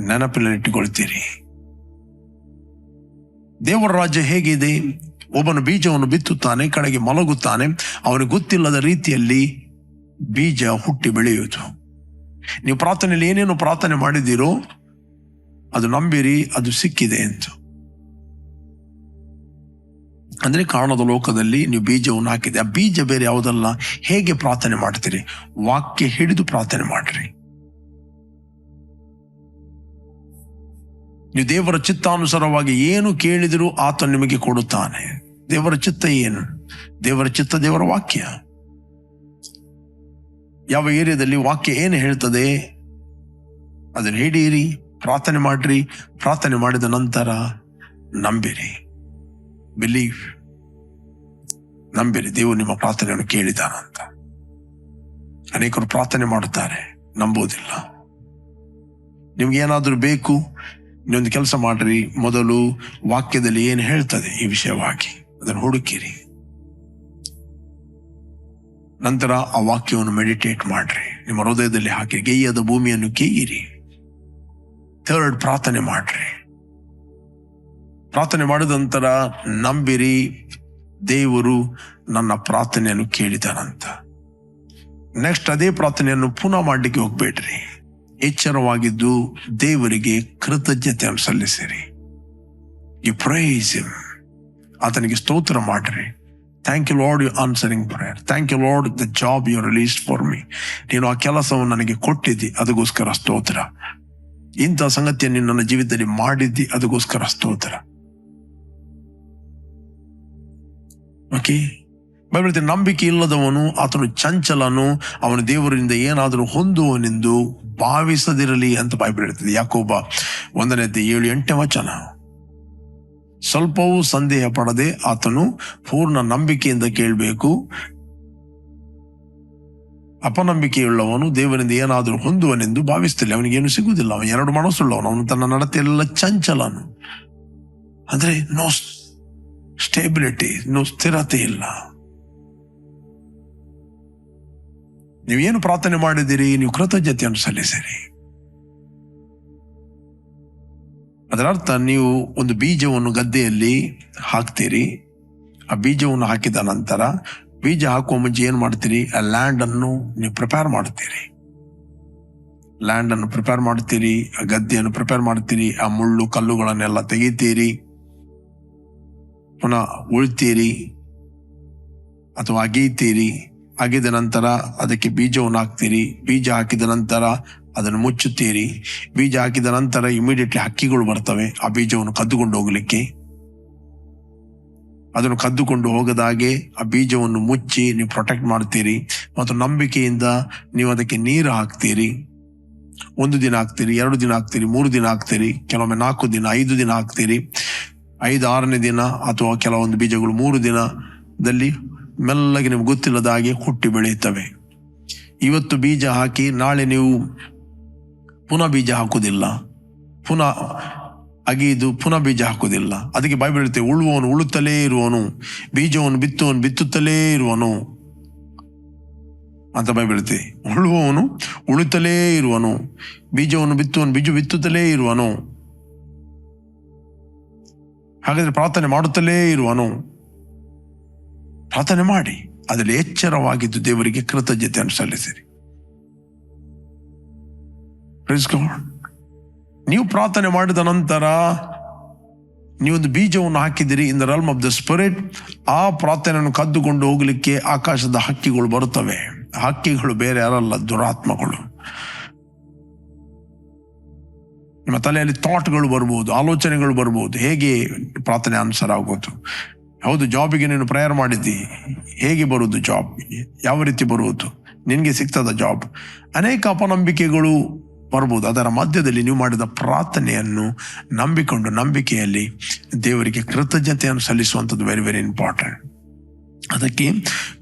ನೆನಪಿನಲ್ಲಿ ಇಟ್ಟುಕೊಳ್ತೀರಿ. ದೇವರ ರಾಜ್ಯ ಹೇಗಿದೆ? ಒಬ್ಬನು ಬೀಜವನ್ನು ಬಿತ್ತುತ್ತಾನೆ, ಕಡೆಗೆ ಮಲಗುತ್ತಾನೆ, ಅವನಿಗೆ ಗೊತ್ತಿಲ್ಲದ ರೀತಿಯಲ್ಲಿ ಬೀಜ ಹುಟ್ಟಿ ಬೆಳೆಯುವುದು. ನೀವು ಪ್ರಾರ್ಥನೆಯಲ್ಲಿ ಏನೇನು ಪ್ರಾರ್ಥನೆ ಮಾಡಿದ್ದೀರೋ ಅದು ನಂಬಿರಿ, ಅದು ಸಿಕ್ಕಿದೆ ಅಂತ. ಅಂದ್ರೆ ಕಾರಣದ ಲೋಕದಲ್ಲಿ ನೀವು ಬೀಜವನ್ನು ಹಾಕಿದೆ. ಆ ಬೀಜ ಬೇರೆ ಯಾವುದಲ್ಲ. ಹೇಗೆ ಪ್ರಾರ್ಥನೆ ಮಾಡ್ತೀರಿ? ವಾಕ್ಯ ಹಿಡಿದು ಪ್ರಾರ್ಥನೆ ಮಾಡ್ರಿ. ನೀವು ದೇವರ ಚಿತ್ತಾನುಸಾರವಾಗಿ ಏನು ಕೇಳಿದರೂ ಆತ ನಿಮಗೆ ಕೊಡುತ್ತಾನೆ. ದೇವರ ಚಿತ್ತ ಏನು? ದೇವರ ಚಿತ್ತ ದೇವರ ವಾಕ್ಯ. ಯಾವ ಏರಿಯಾದಲ್ಲಿ ವಾಕ್ಯ ಏನು ಹೇಳ್ತದೆ ಅದನ್ನು ಹಿಡಿಯಿರಿ, ಪ್ರಾರ್ಥನೆ ಮಾಡ್ರಿ. ಪ್ರಾರ್ಥನೆ ಮಾಡಿದ ನಂತರ ನಂಬಿರಿ, ಬಿಲೀವ್, ನಂಬಿರಿ ದೇವರು ನಿಮ್ಮ ಪ್ರಾರ್ಥನೆಯನ್ನು ಕೇಳಿದಾನಂತ. ಅನೇಕರು ಪ್ರಾರ್ಥನೆ ಮಾಡುತ್ತಾರೆ, ನಂಬೋದಿಲ್ಲ. ನಿಮ್ಗೆ ಏನಾದರೂ ಬೇಕು, ನೀವೊಂದು ಕೆಲಸ ಮಾಡ್ರಿ. ಮೊದಲು ವಾಕ್ಯದಲ್ಲಿ ಏನು ಹೇಳ್ತದೆ ಈ ವಿಷಯವಾಗಿ ಅದನ್ನು ಹುಡುಕಿರಿ. ನಂತರ ಆ ವಾಕ್ಯವನ್ನು ಮೆಡಿಟೇಟ್ ಮಾಡ್ರಿ, ನಿಮ್ಮ ಹೃದಯದಲ್ಲಿ ಹಾಕಿ. ಗೇಯದ ಭೂಮಿಯನ್ನು ಕೇಯಿರಿ. ಥರ್ಡ್, ಪ್ರಾರ್ಥನೆ ಮಾಡ್ರಿ. ಪ್ರಾರ್ಥನೆ ಮಾಡಿದ ನಂತರ ನಂಬಿರಿ, ದೇವರು ನನ್ನ ಪ್ರಾರ್ಥನೆಯನ್ನು ಕೇಳಿದಾನಂತ. ನೆಕ್ಸ್ಟ್ ಅದೇ ಪ್ರಾರ್ಥನೆಯನ್ನು ಪುನಃ ಮಾಡಲಿಕ್ಕೆ ಹೋಗ್ಬೇಡ್ರಿ. ಎಚ್ಚರವಾಗಿದ್ದು ದೇವರಿಗೆ ಕೃತಜ್ಞತೆಯನ್ನು ಸಲ್ಲಿಸಿರಿ. ಯು ಪ್ರೈಸ್ ಹಿಮ್, ಆತನಿಗೆ ಸ್ತೋತ್ರ ಮಾಡ್ರಿ. Thank you Lord, you answering prayer. Thank you Lord, the job you released for me. ನೀನು ಆ ಕೆಲಸವನ್ನು ನನಗೆ ಕೊಟ್ಟಿದ್ದಿ, ಅದಕ್ಕೋಸ್ಕರ ಸ್ತೋತ್ರ. ಇಂಥ ಸಂಗತಿಯನ್ನು ನನ್ನ ಜೀವಿತದಲ್ಲಿ ಮಾಡಿದ್ದಿ, ಅದಕ್ಕೋಸ್ಕರ ಸ್ತೋತ್ರ. ಓಕೆ, ಬೈಬಲ್ ನಂಬಿಕೆ ಇಲ್ಲದವನು, ಆತನು ಚಂಚಲನು, ಅವನು ದೇವರಿಂದ ಏನಾದರೂ ಹೊಂದುವನೆಂದು ಭಾವಿಸದಿರಲಿ ಅಂತ ಬೈಬಲ್ ಹೇಳ್ತದೆ. ಯಾಕೋಬ 1:7-8 ಸ್ವಲ್ಪವೂ ಸಂದೇಹ ಪಡದೆ ಆತನು ಪೂರ್ಣ ನಂಬಿಕೆಯಿಂದ ಕೇಳಬೇಕು. ಅಪನಂಬಿಕೆಯುಳ್ಳವನು ದೇವರಿಂದ ಏನಾದರೂ ಹೊಂದುವನೆಂದು ಭಾವಿಸ್ತಿಲ್ಲ, ಅವನಿಗೇನು ಸಿಗುವುದಿಲ್ಲ. ಅವನು 2 ಮನಸ್ಸುಳ್ಳವನು, ಅವನು ತನ್ನ ನಡತೆಯೆಲ್ಲ ಚಂಚಲನು. ಅಂದ್ರೆ ನೋ ಸ್ಟೇಬಿಲಿಟಿ, ನೋ ಸ್ಥಿರತೆ ಇಲ್ಲ. ನೀವೇನು ಪ್ರಾರ್ಥನೆ ಮಾಡಿದಿರಿ, ನೀವು ಕೃತಜ್ಞತೆಯನ್ನು ಸಲ್ಲಿಸಿರಿ. ಅದರ ಅರ್ಥ ನೀವು ಒಂದು ಬೀಜವನ್ನು ಗದ್ದೆಯಲ್ಲಿ ಹಾಕ್ತೀರಿ. ಆ ಬೀಜವನ್ನು ಹಾಕಿದ ನಂತರ, ಬೀಜ ಹಾಕುವ ಮುಂಚೆ ಏನ್ ಮಾಡ್ತೀರಿ? ಆ ಲ್ಯಾಂಡ್ ಅನ್ನು ನೀವು ಪ್ರಿಪೇರ್ ಮಾಡ್ತೀರಿ. ಲ್ಯಾಂಡ್ ಅನ್ನು ಪ್ರಿಪೇರ್ ಮಾಡ್ತೀರಿ, ಆ ಗದ್ದೆಯನ್ನು ಪ್ರಿಪೇರ್ ಮಾಡ್ತೀರಿ. ಆ ಮುಳ್ಳು ಕಲ್ಲುಗಳನ್ನೆಲ್ಲ ತೆಗಿತೀರಿ, ಪುನಃ ಉಳ್ತೀರಿ ಅಥವಾ ಅಗೀತೀರಿ. ಅಗಿದ ನಂತರ ಅದಕ್ಕೆ ಬೀಜವನ್ನು ಹಾಕ್ತೀರಿ. ಬೀಜ ಹಾಕಿದ ನಂತರ ಅದನ್ನು ಮುಚ್ಚುತ್ತೀರಿ. ಬೀಜ ಹಾಕಿದ ನಂತರ ಇಮಿಡಿಯೇಟ್ಲಿ ಹಕ್ಕಿಗಳು ಬರ್ತವೆ ಆ ಬೀಜವನ್ನು ಕದ್ದುಕೊಂಡು ಹೋಗ್ಲಿಕ್ಕೆ. ಅದನ್ನು ಕದ್ದುಕೊಂಡು ಹೋಗದಾಗೆ ಆ ಬೀಜವನ್ನು ಮುಚ್ಚಿ ನೀವು ಪ್ರೊಟೆಕ್ಟ್ ಮಾಡ್ತೀರಿ. ಮತ್ತು ನಂಬಿಕೆಯಿಂದ ನೀವು ಅದಕ್ಕೆ ನೀರು ಹಾಕ್ತೀರಿ. 1 ದಿನ ಹಾಕ್ತೀರಿ, 2 ದಿನ ಹಾಕ್ತೀರಿ, 3 ದಿನ ಹಾಕ್ತೀರಿ, ಕೆಲವೊಮ್ಮೆ 4 ದಿನ, 5 ದಿನ ಹಾಕ್ತೀರಿ. 5-6ನೇ ದಿನ ಅಥವಾ ಕೆಲವೊಂದು ಬೀಜಗಳು 3 ದಿನದಲ್ಲಿ ಮೆಲ್ಲಗೆ ನಿಮ್ಗೆ ಗೊತ್ತಿಲ್ಲದ ಹಾಗೆ ಹುಟ್ಟಿ ಬೆಳೆಯುತ್ತವೆ. ಇವತ್ತು ಬೀಜ ಹಾಕಿ ನಾಳೆ ನೀವು ಪುನಃ ಬೀಜ ಹಾಕುವುದಿಲ್ಲ, ಪುನಃ ಅಗಿದು ಪುನಃ ಬೀಜ ಹಾಕುವುದಿಲ್ಲ. ಅದಕ್ಕೆ ಬೈಬಲ್ ಹೇಳುತ್ತೆ, ಉಳುವವನು ಉಳುತ್ತಲೇ ಇರುವನು, ಬೀಜವನ್ನು ಬಿತ್ತುವನು ಬಿತ್ತುತ್ತಲೇ ಇರುವನು ಅಂತ ಬೈಬಲ್ ಹೇಳುತ್ತೆ. ಉಳುವವನು ಉಳುತ್ತಲೇ ಇರುವನು, ಬೀಜವನ್ನು ಬಿತ್ತುವನು ಬೀಜ ಬಿತ್ತುತ್ತಲೇ ಇರುವನು. ಹಾಗಾದ್ರೆ ಪ್ರಾರ್ಥನೆ ಮಾಡುತ್ತಲೇ ಇರುವನು. ಪ್ರಾರ್ಥನೆ ಮಾಡಿ, ಅದರಲ್ಲಿ ಎಚ್ಚರವಾಗಿದ್ದು ದೇವರಿಗೆ ಕೃತಜ್ಞತೆಯನ್ನು ಸಲ್ಲಿಸಿರಿ. ನೀವು ಪ್ರಾರ್ಥನೆ ಮಾಡಿದ ನಂತರ ನೀವೊಂದು ಬೀಜವನ್ನು ಹಾಕಿದಿರಿ in the realm of the spirit. ಆ ಪ್ರಾರ್ಥನೆಯನ್ನು ಕದ್ದುಕೊಂಡು ಹೋಗ್ಲಿಕ್ಕೆ ಆಕಾಶದ ಹಕ್ಕಿಗಳು ಬರುತ್ತವೆ. ಹಕ್ಕಿಗಳು ಬೇರೆ ಯಾರಲ್ಲ, ದುರಾತ್ಮಗಳು. ನಿಮ್ಮ ತಲೆಯಲ್ಲಿ ಥಾಟ್ಗಳು ಬರ್ಬೋದು, ಆಲೋಚನೆಗಳು ಬರ್ಬೋದು. ಹೇಗೆ ಪ್ರಾರ್ಥನೆ ಅನುಸಾರ ಆಗೋದು? ಹೌದು, ಜಾಬಿಗೆ ನೀನು ಪ್ರೇಯರ್ ಮಾಡಿದ್ದಿ, ಹೇಗೆ ಬರುವುದು ಜಾಬ್? ಯಾವ ರೀತಿ ಬರುವುದು? ನಿನ್ಗೆ ಸಿಗ್ತದ ಜಾಬ್? ಅನೇಕ ಅಪನಂಬಿಕೆಗಳು ಬರ್ಬೋದು. ಅದರ ಮಧ್ಯದಲ್ಲಿ ನೀವು ಮಾಡಿದ ಪ್ರಾರ್ಥನೆಯನ್ನು ನಂಬಿಕೊಂಡು ನಂಬಿಕೆಯಲ್ಲಿ ದೇವರಿಗೆ ಕೃತಜ್ಞತೆಯನ್ನು ಸಲ್ಲಿಸುವಂಥದ್ದು ವೆರಿ ವೆರಿ ಇಂಪಾರ್ಟೆಂಟ್. ಅದಕ್ಕೆ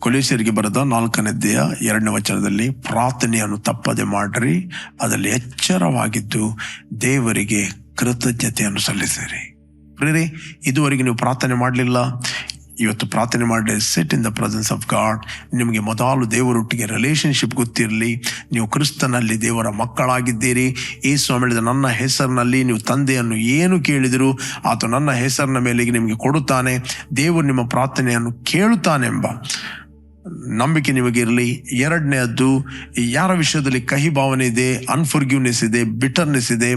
ಕೊಲೋಸ್ಯರಿಗೆ ಬರೆದ 4ನೇ ಅಧ್ಯಾಯ 2ನೇ ವಚನದಲ್ಲಿ ಪ್ರಾರ್ಥನೆಯನ್ನು ತಪ್ಪದೆ ಮಾಡಿರಿ, ಅದರಲ್ಲಿ ಎಚ್ಚರವಾಗಿದ್ದು ದೇವರಿಗೆ ಕೃತಜ್ಞತೆಯನ್ನು ಸಲ್ಲಿಸಿರಿ. ಪ್ರೇರೆ, ಇದುವರೆಗೆ ನೀವು ಪ್ರಾರ್ಥನೆ ಮಾಡಲಿಲ್ಲ, ಇವತ್ತು ಪ್ರಾರ್ಥನೆ ಮಾಡಿ set in the presence of god. ನಿಮಗೆ ಮೊದಲು ದೇವರೊಟ್ಟಿಗೆ ರಿಲೇಷನ್ಶಿಪ್ ಗೊತ್ತಿರಲಿ. ನೀವು ಕ್ರಿಸ್ತನಲ್ಲಿ ದೇವರ ಮಕ್ಕಳಾಗಿದ್ದೀರಿ. ಯೇಸು ಹೇಳಿದ, ನನ್ನ ಹೆಸರಿನಲ್ಲಿ ನೀವು ತಂದೆಯನ್ನು ಏನು ಕೇಳಿದರೂ ಆತ ನನ್ನ ಹೆಸರಿನ ಮೇಲೆ ನಿಮಗೆ ಕೊಡುತ್ತಾನೆ, ದೇವರು ನಿಮ್ಮ ಪ್ರಾರ್ಥನೆಯನ್ನು ಕೇಳುತ್ತಾನೆಂಬ ನಂಬಿಕೆ ನಿಮಗೆ ಇರಲಿ. 2ನೇದ್ದು, ಯಾರ ವಿಷಯದಲ್ಲಿ ಕಹಿ ಭಾವನೆ ಇದೆ, ಅನ್ಫರ್ಗಿವ್ನೆಸ್ ಇದೆ, ಬಿಟರ್ನೆಸ್ ಇದೆ,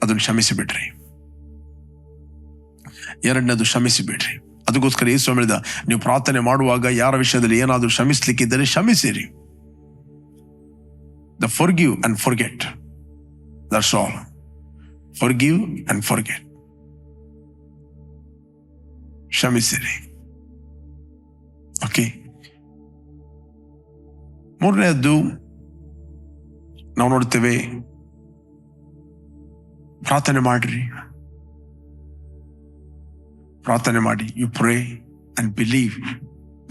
ಅದನ್ನು ಕ್ಷಮಿಸಿಬಿಡ್ರಿ. 2ನೇದು ಕ್ಷಮಿಸಿಬಿಡ್ರಿ. ಅದಕ್ಕೋಸ್ಕರ ಯೇಸು ಹೇಳಿದ, ನೀವು ಪ್ರಾರ್ಥನೆ ಮಾಡುವಾಗ ಯಾರ ವಿಷಯದಲ್ಲಿ ಏನಾದರೂ ಕ್ಷಮಿಸ್ಲಿಕ್ಕಿದ್ದರೆ ಕ್ಷಮಿಸಿರಿ. The forgive and forget, that's all. Forgive and forget, ಕ್ಷಮಿಸಿರಿ. ಓಕೆ. 3ನೇದ್ದು ನಾವು ನೋಡ್ತೇವೆ, ಪ್ರಾರ್ಥನೆ ಮಾಡ್ರಿ, ಪ್ರಾರ್ಥನೆ ಮಾಡಿ. You pray and believe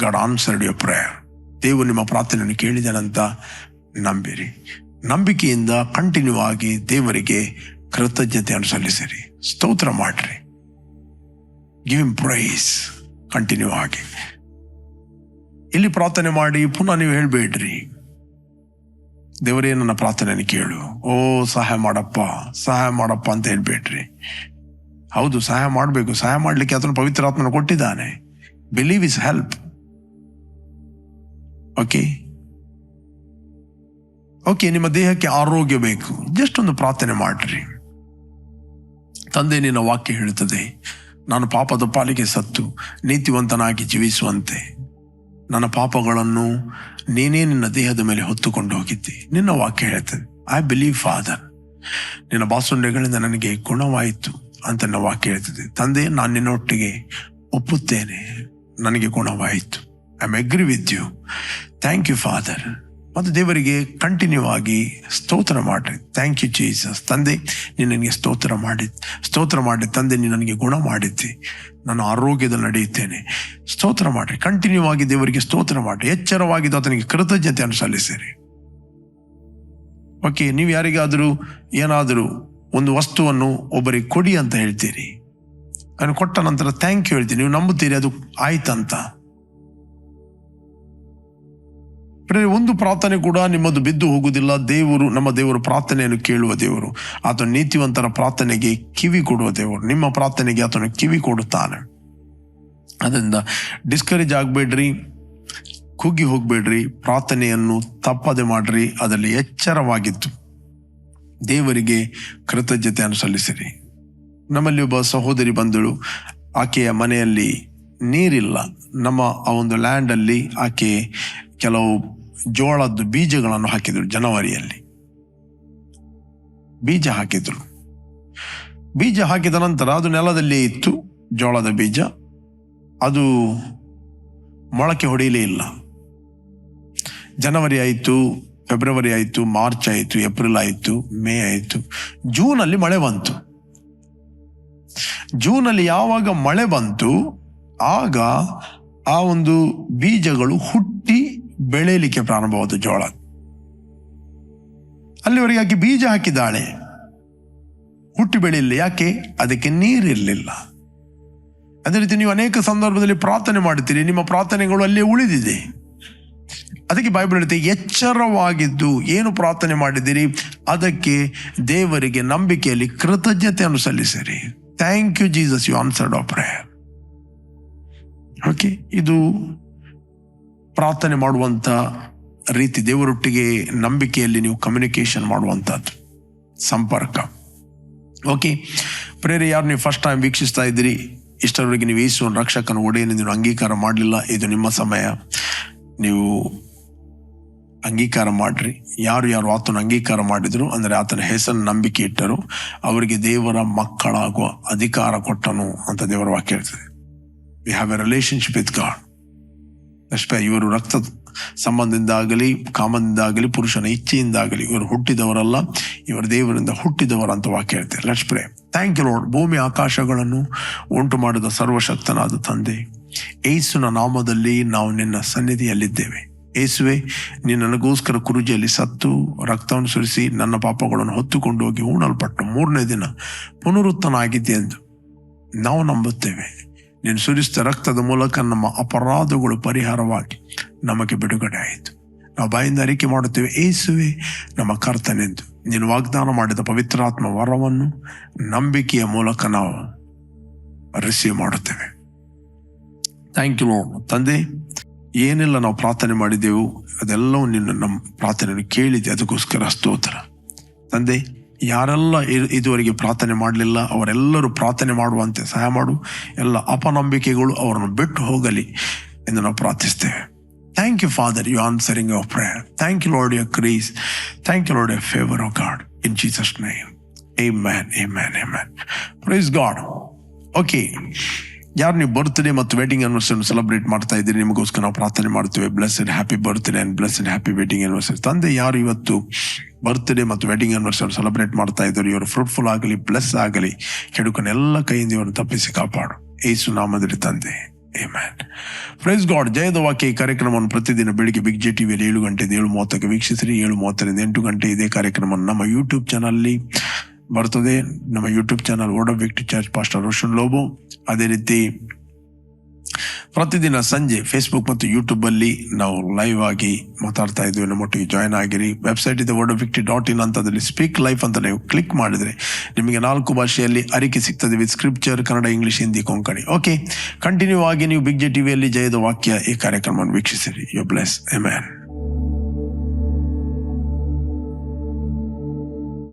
God answered your prayer. ದೇವರು ನಿಮ್ಮ ಪ್ರಾರ್ಥನೆಯನ್ನು ಕೇಳಿದನಂತ ನಂಬಿರಿ. ನಂಬಿಕೆಯಿಂದ ಕಂಟಿನ್ಯೂ ಆಗಿ ದೇವರಿಗೆ ಕೃತಜ್ಞತೆಯನ್ನು ಸಲ್ಲಿಸಿರಿ, ಸ್ತೋತ್ರ ಮಾಡ್ರಿ. ಗಿವ್ ಹಿಮ್ ಪ್ರೈಸ್ ಕಂಟಿನ್ಯೂ ಆಗಿ. ಇಲ್ಲಿ ಪ್ರಾರ್ಥನೆ ಮಾಡಿ ಪುನಃ ನೀವು ಹೇಳ್ಬೇಡ್ರಿ, ದೇವರೇ ನನ್ನ ಪ್ರಾರ್ಥನೆಯನ್ನು ಕೇಳು, ಓ ಸಹಾಯ ಮಾಡಪ್ಪ, ಸಹಾಯ ಮಾಡಪ್ಪ ಅಂತ ಹೇಳ್ಬೇಡ್ರಿ. ಹೌದು, ಸಹಾಯ ಮಾಡಬೇಕು. ಸಹಾಯ ಮಾಡಲಿಕ್ಕೆ ಆತನು ಪವಿತ್ರಾತ್ಮನ ಕೊಟ್ಟಿದ್ದಾನೆ. Believe is help. Okay okay. ನಿಮ್ಮ ದೇಹಕ್ಕೆ ಆರೋಗ್ಯ ಬೇಕು, ಜಸ್ಟ್ ಒಂದು ಪ್ರಾರ್ಥನೆ ಮಾಡ್ರಿ. ತಂದೆ, ನಿನ್ನ ವಾಕ್ಯ ಹೇಳುತ್ತದೆ, ನಾನು ಪಾಪದ ಪಾಲಿಗೆ ಸತ್ತು ನೀತಿವಂತನಾಗಿ ಜೀವಿಸುವಂತೆ ನನ್ನ ಪಾಪಗಳನ್ನು ನೀನೇ ನಿನ್ನ ದೇಹದ ಮೇಲೆ ಹೊತ್ತುಕೊಂಡು ಹೋಗಿದ್ದಿ. ನಿನ್ನ ವಾಕ್ಯ ಹೇಳ್ತದೆ, ಐ ಬಿಲೀವ್ ಫಾದರ್, ನಿನ್ನ ಬಾಸುಂಡೆಗಳಿಂದ ನನಗೆ ಗುಣವಾಯಿತು ಅಂತ ನನ್ನ ವಾಕ್ಯ ಹೇಳ್ತದೆ. ತಂದೆ, ನಾನು ನಿನ್ನೊಟ್ಟಿಗೆ ಒಪ್ಪುತ್ತೇನೆ, ನನಗೆ ಗುಣವಾಯಿತು. I am agree with you. Thank you father. ಮತ್ತು ದೇವರಿಗೆ ಕಂಟಿನ್ಯೂ ಆಗಿ ಸ್ತೋತ್ರ ಮಾಡ್ರಿ. Thank you Jesus. ತಂದೆ, ನೀನು ನನಗೆ ಸ್ತೋತ್ರ ಮಾಡಿ ತಂದೆ, ನೀನು ನನಗೆ ಗುಣ ಮಾಡಿದ್ದಿ, ನಾನು ಆರೋಗ್ಯದಲ್ಲಿ ನಡೆಯುತ್ತೇನೆ. ಸ್ತೋತ್ರ ಮಾಡ್ರಿ. ಕಂಟಿನ್ಯೂ ಆಗಿ ದೇವರಿಗೆ ಸ್ತೋತ್ರ ಮಾಡ್ರಿ. ಎಚ್ಚರವಾಗಿದ್ದು ಆತನಿಗೆ ಕೃತಜ್ಞತೆಯನ್ನು ಸಲ್ಲಿಸಿರಿ. ಓಕೆ. ನೀವು ಯಾರಿಗಾದರೂ ಏನಾದರೂ ಒಂದು ವಸ್ತುವನ್ನು ಒಬ್ಬರಿಗೆ ಕೊಡಿ ಅಂತ ಹೇಳ್ತೀರಿ, ಅದನ್ನು ಕೊಟ್ಟ ನಂತರ ಥ್ಯಾಂಕ್ ಯು ಹೇಳ್ತೀರಿ, ನೀವು ನಂಬುತ್ತೀರಿ ಅದು ಆಯ್ತಂತ. ಒಂದು ಪ್ರಾರ್ಥನೆ ಕೂಡ ನಿಮ್ಮದು ಬಿದ್ದು ಹೋಗುವುದಿಲ್ಲ. ದೇವರು, ನಮ್ಮ ದೇವರು ಪ್ರಾರ್ಥನೆಯನ್ನು ಕೇಳುವ ದೇವರು. ಆತನು ನೀತಿವಂತರ ಪ್ರಾರ್ಥನೆಗೆ ಕಿವಿ ಕೊಡುವ ದೇವರು. ನಿಮ್ಮ ಪ್ರಾರ್ಥನೆಗೆ ಆತನು ಕಿವಿ ಕೊಡುತ್ತಾನೆ. ಅದರಿಂದ ಡಿಸ್ಕರೇಜ್ ಆಗಬೇಡ್ರಿ, ಕುಗ್ಗಿ ಹೋಗ್ಬೇಡ್ರಿ. ಪ್ರಾರ್ಥನೆಯನ್ನು ತಪ್ಪದೆ ಮಾಡ್ರಿ, ಅದರಲ್ಲಿ ಎಚ್ಚರವಾಗಿತ್ತು ದೇವರಿಗೆ ಕೃತಜ್ಞತೆಯನ್ನು ಸಲ್ಲಿಸಿರಿ. ನಮ್ಮಲ್ಲಿ ಒಬ್ಬ ಸಹೋದರಿ ಬಂದಳು, ಆಕೆಯ ಮನೆಯಲ್ಲಿ ನೀರಿಲ್ಲ. ನಮ್ಮ ಆ ಒಂದು ಲ್ಯಾಂಡಲ್ಲಿ ಆಕೆ ಕೆಲವು ಜೋಳದ ಬೀಜಗಳನ್ನು ಹಾಕಿದ್ರು. ಜನವರಿಯಲ್ಲಿ ಬೀಜ ಹಾಕಿದ್ರು. ಬೀಜ ಹಾಕಿದ ನಂತರ ಅದು ನೆಲದಲ್ಲಿ ಇತ್ತು, ಜೋಳದ ಬೀಜ. ಅದು ಮೊಳಕೆ ಹೊಡೆಯಲೇ ಇಲ್ಲ. ಜನವರಿ ಆಯಿತು, ಫೆಬ್ರವರಿ ಆಯಿತು, ಮಾರ್ಚ್ ಆಯಿತು, ಏಪ್ರಿಲ್ ಆಯಿತು, ಮೇ ಆಯಿತು, ಜೂನಲ್ಲಿ ಮಳೆ ಬಂತು. ಜೂನಲ್ಲಿ ಯಾವಾಗ ಮಳೆ ಬಂತು, ಆಗ ಆ ಒಂದು ಬೀಜಗಳು ಹುಟ್ಟಿ ಬೆಳೆಯಲಿಕ್ಕೆ ಪ್ರಾರಂಭವಾದ ಜೋಳ. ಅಲ್ಲಿವರೆಗೆ ಆಕೆ ಬೀಜ ಹಾಕಿದ್ದಾಳೆ, ಹುಟ್ಟಿ ಬೆಳೆಯಲಿಲ್ಲ. ಯಾಕೆ? ಅದಕ್ಕೆ ನೀರಿರಲಿಲ್ಲ. ಅದೇ ರೀತಿ ನೀವು ಅನೇಕ ಸಂದರ್ಭದಲ್ಲಿ ಪ್ರಾರ್ಥನೆ ಮಾಡುತ್ತೀರಿ, ನಿಮ್ಮ ಪ್ರಾರ್ಥನೆಗಳು ಅಲ್ಲೇ ಉಳಿದಿದೆ. ಅದಕ್ಕೆ ಬೈಬಲ್ ಹೇಳುತ್ತೆ, ಎಚ್ಚರವಾಗಿದ್ದು ಏನು ಪ್ರಾರ್ಥನೆ ಮಾಡಿದ್ದೀರಿ ಅದಕ್ಕೆ ದೇವರಿಗೆ ನಂಬಿಕೆಯಲ್ಲಿ ಕೃತಜ್ಞತೆಯನ್ನು ಸಲ್ಲಿಸಿರಿ. Thank you Jesus, you answered our prayer. Okay. ಇದು ಪ್ರಾರ್ಥನೆ ಮಾಡುವಂಥ ರೀತಿ, ದೇವರೊಟ್ಟಿಗೆ ನಂಬಿಕೆಯಲ್ಲಿ ನೀವು ಕಮ್ಯುನಿಕೇಶನ್ ಮಾಡುವಂಥದ್ದು, ಸಂಪರ್ಕ. ಓಕೆ. ಪ್ರೇರೆ, ಯಾರು ನೀವು ಫಸ್ಟ್ ಟೈಮ್ ವೀಕ್ಷಿಸ್ತಾ ಇದ್ದೀರಿ, ಇಷ್ಟರವರೆಗೆ ನೀವು ಯೇಸುವನ್ನು ರಕ್ಷಕನ ಒಡೆಯನ್ನು ನೀವು ಅಂಗೀಕಾರ ಮಾಡಲಿಲ್ಲ, ಇದು ನಿಮ್ಮ ಸಮಯ. ನೀವು ಅಂಗೀಕಾರ ಮಾಡ್ರಿ. ಯಾರು ಆತನ ಅಂಗೀಕಾರ ಮಾಡಿದ್ರು, ಅಂದರೆ ಆತನ ಹೆಸರನ್ನು ನಂಬಿಕೆ ಇಟ್ಟರು, ಅವರಿಗೆ ದೇವರ ಮಕ್ಕಳಾಗುವ ಅಧಿಕಾರ ಕೊಟ್ಟನು ಅಂತ ದೇವರ ವಾಕ್ಯ ಹೇಳ್ತದೆ. We have A relationship with god. ಇವರು ರಕ್ತ ಸಂಬಂಧದಿಂದಾಗಲಿ, ಕಾಮದಿಂದಾಗಲಿ, ಪುರುಷನ ಇಚ್ಛೆಯಿಂದಾಗಲಿ ಇವರು ಹುಟ್ಟಿದವರಲ್ಲ, ಇವರು ದೇವರಿಂದ ಹುಟ್ಟಿದವರು ಅಂತ ವಾಕ್ಯ ಹೇಳ್ತಾರೆ. Let's pray. Thank you Lord. ಭೂಮಿ ಆಕಾಶಗಳನ್ನು ಉಂಟು ಮಾಡಿದ ಸರ್ವಶಕ್ತನಾದ ತಂದೆ, ಯೇಸುವಿನ ನಾಮದಲ್ಲಿ ನಾವು ನಿನ್ನ ಸನ್ನಿಧಿಯಲ್ಲಿದ್ದೇವೆ. ಯೇಸುವೆ, ನೀನು ನನಗೋಸ್ಕರ ಕುರುಜಿಯಲ್ಲಿ ಸತ್ತು ರಕ್ತವನ್ನು ಸುರಿಸಿ ನನ್ನ ಪಾಪಗಳನ್ನು ಹೊತ್ತುಕೊಂಡು ಹೋಗಿ ಹೂಣಲ್ಪಟ್ಟು 3ನೇ ದಿನ ಪುನರುತ್ಥಾನಾಗಿದ್ದೆ ಎಂದು ನಾವು ನಂಬುತ್ತೇವೆ. ನೀನು ಸುರಿಸಿದ ರಕ್ತದ ಮೂಲಕ ನಮ್ಮ ಅಪರಾಧಗಳು ಪರಿಹಾರವಾಗಿ ನಮಗೆ ಬಿಡುಗಡೆ ಆಯಿತು. ನಾವು ಬಾಯಿಂದ ಅರಿಕೆ ಮಾಡುತ್ತೇವೆ, ಯೇಸುವೆ ನಮ್ಮ ಕರ್ತನೆಂದು. ನೀನು ವಾಗ್ದಾನ ಮಾಡಿದ ಪವಿತ್ರಾತ್ಮ ವರವನ್ನು ನಂಬಿಕೆಯ ಮೂಲಕ ನಾವು ರಿಸೀವ್ ಮಾಡುತ್ತೇವೆ. Thank you Lord. ತಂದೆ, ಏನೆಲ್ಲ ನಾವು ಪ್ರಾರ್ಥನೆ ಮಾಡಿದೆವು ಅದೆಲ್ಲವೂ ನೀನು ನಮ್ಮ ಪ್ರಾರ್ಥನೆಯನ್ನು ಕೇಳಿದೆ, ಅದಕ್ಕೋಸ್ಕರ ಸ್ತೋತ್ರ. ತಂದೆ, ಯಾರೆಲ್ಲ ಇದುವರೆಗೆ ಪ್ರಾರ್ಥನೆ ಮಾಡಲಿಲ್ಲ ಅವರೆಲ್ಲರೂ ಪ್ರಾರ್ಥನೆ ಮಾಡುವಂತೆ ಸಹಾಯ ಮಾಡು. ಎಲ್ಲ ಅಪನಂಬಿಕೆಗಳು ಅವರನ್ನು ಬಿಟ್ಟು ಹೋಗಲಿ ಎಂದು ನಾವು ಪ್ರಾರ್ಥಿಸ್ತೇವೆ. Thank you, Father, you answering our prayer. Thank you, Lord, your grace. Thank you, Lord, your favor, oh God. In Jesus' name. Amen, amen, amen. Praise God. Okay. ಯಾರು ನೀವು ಬರ್ತ್ಡೇ ಮತ್ತು ವೆಡ್ಡಿಂಗ್ ಆನಿವರ್ಸರಿ ಸೆಲೆಬ್ರೇಟ್ ಮಾಡ್ತಾ ಇದ್ದೀರಿ, ನಿಮಗೋಸ್ಕರ ನಾವು ಪ್ರಾರ್ಥನೆ ಮಾಡ್ತೇವೆ. Blessed happy birthday and blessed happy wedding anniversary. ತಂದೆ, ಯಾರು ಇವತ್ತು ಬರ್ತ್ಡೇ ಮತ್ತು ವೆಡ್ಡಿಂಗ್ ಆನಿವರ್ಸರಿ ಸೆಲೆಬ್ರೇಟ್ ಮಾಡ್ತಾ ಇದ್ದಾರೆ, ಇವರು ಫ್ರೂಟ್ಫುಲ್ ಆಗಲಿ, ಬ್ಲೆಸ್ ಆಗಲಿ, ಕೆಡುಕನೆಲ್ಲ ಕೈಯಿಂದ ಇವರು ತಪ್ಪಿಸಿ ಕಾಪಾಡು. ಯೇಸು ನಾಮದಲ್ಲಿ ತಂದೆ, ಆಮೆನ್. Praise God. ಜಯದ ವಾಕ್ಯ ಈ ಕಾರ್ಯಕ್ರಮವನ್ನು ಪ್ರತಿದಿನ ಬೆಳಿಗ್ಗೆ ಬಿಗ್ ಜೆ ಟಿವಿಯಲ್ಲಿ 7 ಗಂಟೆಯಿಂದ 7:30ಕ್ಕೆ ವೀಕ್ಷಿಸಿರಿ. 7:30ರಿಂದ 8 ಗಂಟೆ ಇದೇ ಕಾರ್ಯಕ್ರಮ ನಮ್ಮ ಯೂಟ್ಯೂಬ್ ಚಾನಲ್ಲಿ ಬರ್ತದೆ. ನಮ್ಮ YouTube channel word of victory church pastor Roshan Lobo. ಅದೇ ರೀತಿ ಪ್ರತಿದಿನ ಸಂಜೆ ಫೇಸ್ಬುಕ್ ಮತ್ತು ಯೂಟ್ಯೂಬ್ ಅಲ್ಲಿ ನಾವು ಲೈವ್ ಆಗಿ ಮಾತಾಡ್ತಾ ಇದ್ವಿ. ನಮ್ಮೊಟ್ಟಿಗೆ ಜಾಯ್ನ್ ಆಗಿರಿ. ವೆಬ್ಸೈಟ್ ಇದೆ wordofvictory.in ಅಂತ. ಅದರಲ್ಲಿ ಸ್ಪೀಕ್ ಲೈಫ್ ಅಂತ ನೀವು ಕ್ಲಿಕ್ ಮಾಡಿದ್ರೆ ನಿಮಗೆ 4 ಭಾಷೆಯಲ್ಲಿ ಅರಿಕೆ ಸಿಗ್ತದೆ, with scripture, Kannada, English, Hindi, Konkani. Okay, continue ಆಗಿ ನೀವು ಬಿಗ್ ಜೆ ಟಿವಿಯಲ್ಲಿ ಜಯದ ವಾಕ್ಯ ಈ ಕಾರ್ಯಕ್ರಮವನ್ನು ವೀಕ್ಷಿಸಿರಿ. You bless. ಆಮೆನ್.